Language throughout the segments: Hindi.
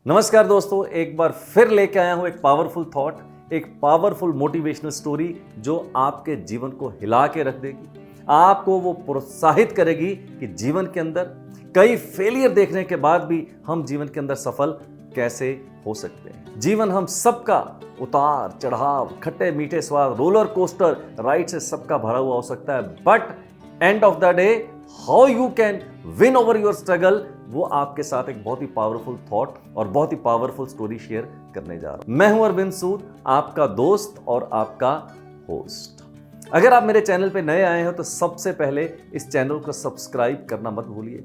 नमस्कार दोस्तों, एक बार फिर लेके आया हूं एक पावरफुल थॉट, एक पावरफुल मोटिवेशनल स्टोरी जो आपके जीवन को हिला के रख देगी। आपको वो प्रोत्साहित करेगी कि जीवन के अंदर कई फेलियर देखने के बाद भी हम जीवन के अंदर सफल कैसे हो सकते हैं। जीवन हम सबका उतार चढ़ाव, खट्टे मीठे स्वाद, रोलर कोस्टर राइड से सबका भरा हुआ हो सकता है, but end of the day how you can win over your struggle, वो आपके साथ एक बहुत ही पावरफुल थॉट और बहुत ही पावरफुल स्टोरी शेयर करने जा रहा हूं। मैं हूं अरविंद सूद, आपका दोस्त और आपका होस्ट। अगर आप मेरे चैनल पे नए आए हो तो सबसे पहले इस चैनल को सब्सक्राइब करना मत भूलिए,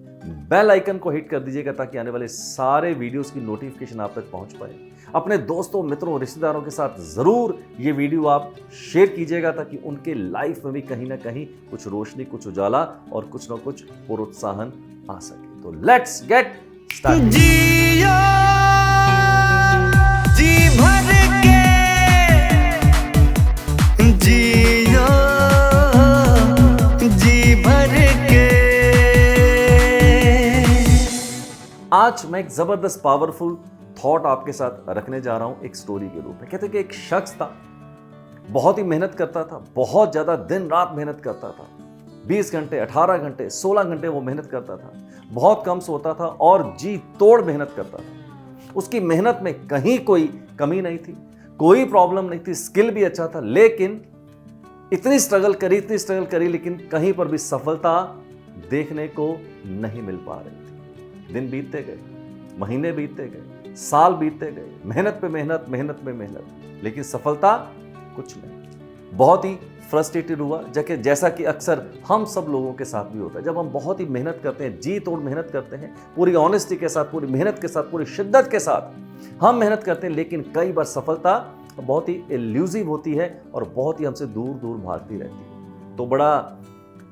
बेल आइकन को हिट कर दीजिएगा ताकि आने वाले सारे वीडियोस की नोटिफिकेशन आप तक पहुंच पाए। अपने दोस्तों, मित्रों, रिश्तेदारों के साथ जरूर ये वीडियो आप शेयर कीजिएगा ताकि उनके लाइफ में भी कहीं ना कहीं कुछ रोशनी, कुछ उजाला और कुछ ना कुछ प्रोत्साहन आ सके। तो लेट्स गेट स्टार्ट। जियो जी भर के, जियो जी भर के। आज मैं एक जबरदस्त पावरफुल थॉट आपके साथ रखने जा रहा हूं एक स्टोरी के रूप में। कहते हैं कि एक शख्स था, बहुत ही मेहनत करता था, बहुत ज्यादा दिन रात मेहनत करता था। 20 घंटे, 18 घंटे, 16 घंटे वो मेहनत करता था, बहुत कम सोता था और जी तोड़ मेहनत करता था। उसकी मेहनत में कहीं कोई कमी नहीं थी, कोई प्रॉब्लम नहीं थी, स्किल भी अच्छा था, लेकिन इतनी स्ट्रगल करी, लेकिन कहीं पर भी सफलता देखने को नहीं मिल पा रही थी। दिन बीतते गए, महीने बीतते गए, साल बीतते गए, मेहनत पे मेहनत, लेकिन सफलता कुछ नहीं। बहुत ही फ्रस्ट्रेटेड हुआ, जैसा कि अक्सर हम सब लोगों के साथ भी होता है। जब हम बहुत ही मेहनत करते हैं, जी तोड़ मेहनत करते हैं, पूरी ऑनेस्टी के साथ, पूरी मेहनत के साथ, पूरी शिद्दत के साथ हम मेहनत करते हैं, लेकिन कई बार सफलता बहुत ही इल्यूसिव होती है और बहुत ही हमसे दूर दूर भागती रहती है। तो बड़ा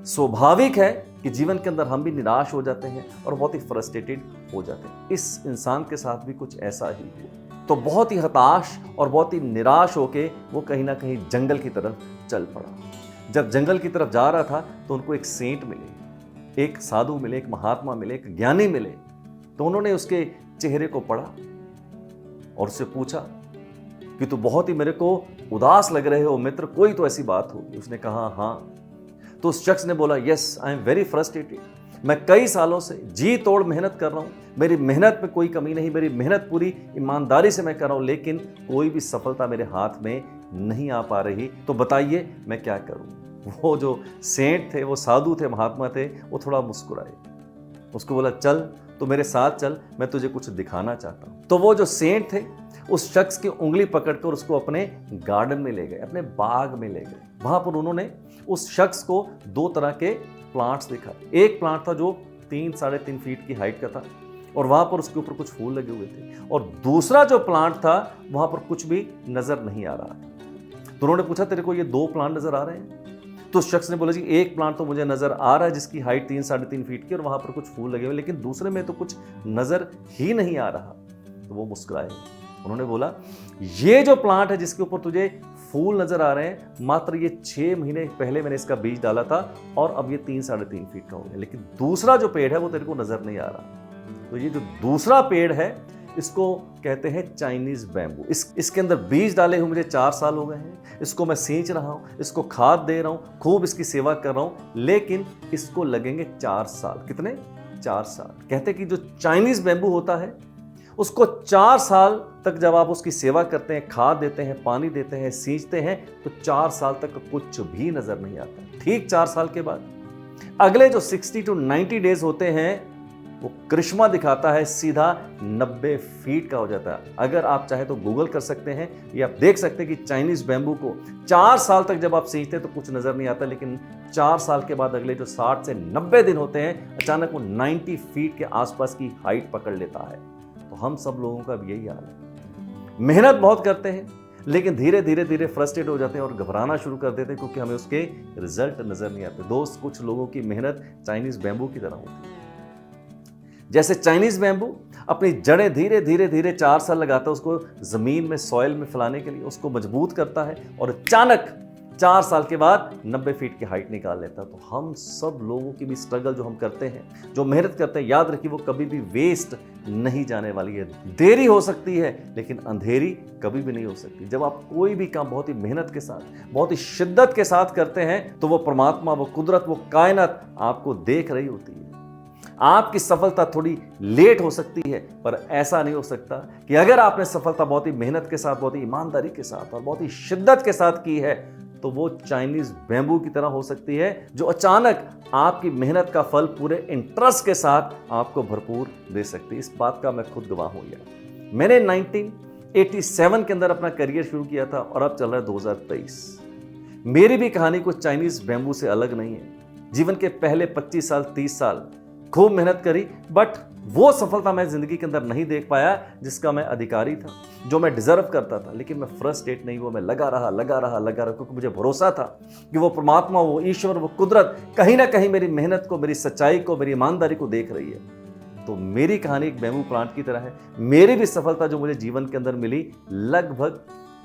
स्वाभाविक है कि जीवन के अंदर हम भी निराश हो जाते हैं और बहुत ही फ्रस्ट्रेटेड हो जाते हैं। इस इंसान के साथ भी कुछ ऐसा ही हुआ। तो बहुत ही हताश और बहुत ही निराश होके वो कहीं ना कहीं जंगल की तरफ चल पड़ा। जब जंगल की तरफ जा रहा था तो उनको एक सेंट मिले, एक साधु मिले, एक महात्मा मिले, एक ज्ञानी मिले। तो उन्होंने उसके चेहरे को पढ़ा और उससे पूछा कि तू बहुत ही मेरे को उदास लग रहे हो मित्र, कोई तो ऐसी बात होगी। उसने कहा हाँ। तो उस शख्स ने बोला yes, I am very frustrated. मैं कई सालों से जी तोड़ मेहनत कर रहा हूं, मेरी मेहनत में कोई कमी नहीं, मेरी मेहनत पूरी ईमानदारी से मैं कर रहा हूं, लेकिन कोई भी सफलता मेरे हाथ में नहीं आ पा रही। तो बताइए मैं क्या करूं। वो जो सेंट थे, वो साधु थे, महात्मा थे, वो थोड़ा मुस्कुराए। उसको बोला चल तो मेरे साथ चल, मैं तुझे कुछ दिखाना चाहता हूं। तो वो जो सेंट थे उस शख्स की उंगली पकड़कर उसको अपने गार्डन में ले गए, अपने बाग में ले गए। वहां पर उन्होंने उस शख्स को दो तरह के प्लांट्स दिखाए। एक प्लांट था जो 3-3.5 फीट की हाइट का था और वहां पर उसके ऊपर कुछ फूल लगे हुए थे, और दूसरा जो प्लांट था वहां पर कुछ भी नजर नहीं आ रहा था। तो उन्होंने पूछा तेरे को ये 2 प्लांट नजर आ रहे हैं? तो उस शख्स ने बोला जी एक प्लांट तो मुझे नजर आ रहा है जिसकी हाइट 3-3.5 फीट की और वहां पर कुछ फूल लगे हुए, लेकिन दूसरे में तो कुछ नजर ही नहीं आ रहा। तो वो मुस्कुराए। उन्होंने बोला ये जो प्लांट है जिसके ऊपर तुझे फूल नजर आ रहे हैं, मात्र ये 6 महीने पहले मैंने इसका बीज डाला था और अब ये 3-3.5 फीट का हो गया, लेकिन दूसरा जो पेड़ है वो तेरे को नजर नहीं आ रहा। तो ये जो दूसरा पेड़ है इसको कहते हैं चाइनीज बैम्बू। इसके अंदर बीज डाले हुए मुझे 4 साल हो गए हैं, इसको मैं सींच रहा हूं, इसको खाद दे रहा हूं, खूब इसकी सेवा कर रहा हूं, लेकिन इसको लगेंगे 4 साल। कितने? 4 साल। कहते हैं कि जो चाइनीज बैम्बू होता है उसको 4 साल तक जब आप उसकी सेवा करते हैं, खाद देते हैं, पानी देते हैं, सींचते हैं, तो 4 साल तक कुछ भी नजर नहीं आता। ठीक 4 साल के बाद अगले जो 60 to 90 डेज होते हैं वो करिश्मा दिखाता है, सीधा 90 फीट का हो जाता है। अगर आप चाहे तो गूगल कर सकते हैं, ये आप देख सकते हैं कि चाइनीज बैम्बू को 4 साल तक जब आप सींचते हैं तो कुछ नजर नहीं आता, लेकिन 4 साल के बाद अगले जो 60 से 90 दिन होते हैं अचानक वो 90 फीट के आसपास की हाइट पकड़ लेता है। तो हम सब लोगों का भी यही हाल है। मेहनत बहुत करते हैं लेकिन धीरे धीरे फ्रस्ट्रेट हो जाते हैं और घबराना शुरू कर देते हैं क्योंकि हमें उसके रिजल्ट नजर नहीं आते। दोस्त, कुछ लोगों की मेहनत चाइनीज बैम्बू की तरह होती है। जैसे चाइनीज बैम्बू अपनी जड़ें धीरे धीरे 4 साल लगाता है उसको जमीन में, सॉइल में फैलाने के लिए, उसको मजबूत करता है, और अचानक 4 साल के बाद 90 फीट की हाइट निकाल लेता। तो हम सब लोगों की भी स्ट्रगल जो हम करते हैं, जो मेहनत करते हैं, याद रखिए वो कभी भी वेस्ट नहीं जाने वाली है। देरी हो सकती है लेकिन अंधेरी कभी भी नहीं हो सकती। जब आप कोई भी काम बहुत ही मेहनत के साथ, बहुत ही शिद्दत के साथ करते हैं तो वो परमात्मा, वो कुदरत, वो कायनात आपको देख रही होती है। आपकी सफलता थोड़ी लेट हो सकती है, पर ऐसा नहीं हो सकता कि अगर आपने सफलता बहुत ही मेहनत के साथ, बहुत ही ईमानदारी के साथ और बहुत ही शिद्दत के साथ की है तो वो चाइनीज बैम्बू की तरह हो सकती है, जो अचानक आपकी मेहनत का फल पूरे इंटरेस्ट के साथ आपको भरपूर दे सकती है। इस बात का मैं खुद गवाह हूं यार। मैंने 1987 के अंदर अपना करियर शुरू किया था और अब चल रहा है 2023। मेरी भी कहानी कुछ चाइनीज बैम्बू से अलग नहीं है। जीवन के पहले 25 साल, 30 साल खूब मेहनत करी, बट वो सफलता मैं जिंदगी के अंदर नहीं देख पाया जिसका मैं अधिकारी था, जो मैं डिजर्व करता था। लेकिन मैं फ्रस्ट्रेट नहीं हुआ, मैं लगा रहा क्योंकि मुझे भरोसा था कि वो परमात्मा, वो ईश्वर, वो कुदरत कहीं ना कहीं मेरी मेहनत को, मेरी सच्चाई को, मेरी ईमानदारी को देख रही है। तो मेरी कहानी एक बैम्बू प्लांट की तरह है। मेरी भी सफलता जो मुझे जीवन के अंदर मिली लगभग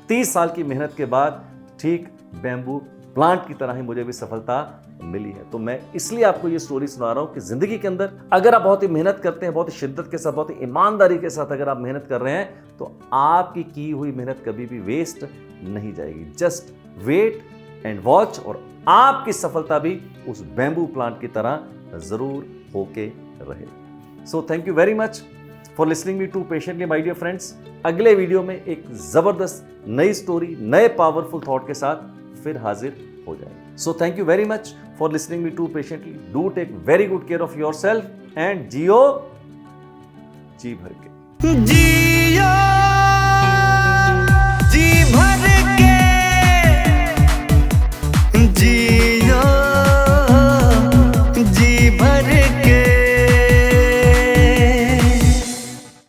30 साल की मेहनत के बाद, ठीक बैम्बू प्लांट की तरह ही मुझे भी सफलता मिली है। तो मैं इसलिए आपको ये स्टोरी सुना रहा हूं कि जिंदगी के अंदर अगर आप बहुत ही मेहनत करते हैं, बहुत ही शिद्दत के साथ, बहुत ही ईमानदारी के साथ अगर आप मेहनत कर रहे हैं तो आपकी की हुई मेहनत कभी भी वेस्ट नहीं जाएगी। जस्ट वेट एंड वॉच और आपकी सफलता भी उस बैम्बू प्लांट की तरह जरूर होके रहे। So thank you very much for listening me to patiently my dear friends. अगले वीडियो में एक जबरदस्त नई स्टोरी, नए पावरफुल थॉट के साथ फिर हाजिर हो जाए। So thank you very much for listening me to patiently. Do take very good care of yourself and जियो जी भर के। जी